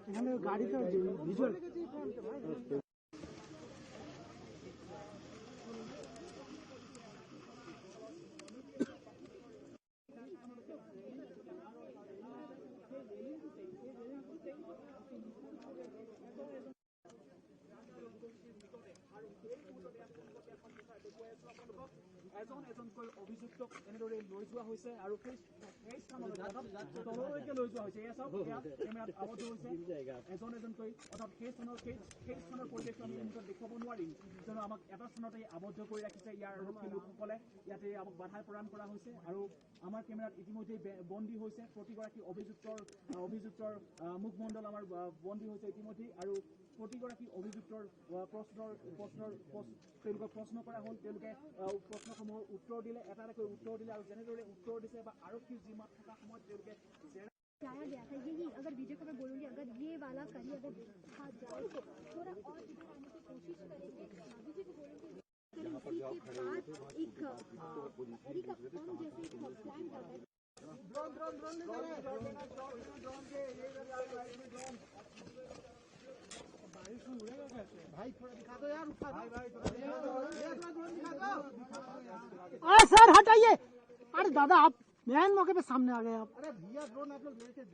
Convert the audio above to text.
এখানে গাড়িতে ভিজুয়াল এজনকৈ অভিযুক্তক এনেদৰে লৈ যোৱা হৈছে আৰু সেই তললৈকে লৈ যোৱা হৈছে। এয়া চাওক, কেমেৰাত আবদ্ধ হৈছে এজনকৈ, অৰ্থাৎ সেই স্থানৰ পৰিৱেশটো আমি এনেকৈ দেখুৱাব নোৱাৰিম, কিয়নো আমাক এটা স্থানতে আবদ্ধ কৰি ৰাখিছে ইয়াৰ আৰক্ষী লোকসকলে। ইয়াতে আমাক বাধা প্ৰদান কৰা হৈছে আৰু আমাৰ কেমেৰাত ইতিমধ্যে বন্দী হৈছে প্ৰতিগৰাকী অভিযুক্তৰ মুখমণ্ডল আমাৰ বন্দী হৈছে ইতিমধ্যে। আৰু প্ৰতিগৰাকী অভিযুক্তৰ তেওঁলোকক প্ৰশ্ন কৰা হ'ল, তেওঁলোকে প্ৰশ্নসমূহৰ উত্তৰ দিলে, এটা এটাকৈ উত্তৰ দিলে, আৰু যেনেদৰে উত্তৰ দিছে বা আৰক্ষীৰ জিম্মাত থকা সময়ত তেওঁলোকে बताया गया था यही, अगर वीडियो को मैं बोलूंगी, अगर ये वाला कहीं अगर देखा जाए तो थोड़ा और इधर आने की कोशिश करेंगे, अभी जी को बोलेंगे इसी के बाद एक अमेरिका बम जैसे एक प्लान करता है। भाई थोड़ा दिखा दो यार, अरे सर हटाइए, अरे दादा आप मेन मौके पे सामने आ गए आप। अरे भैया ड्रोन आप लोग लेके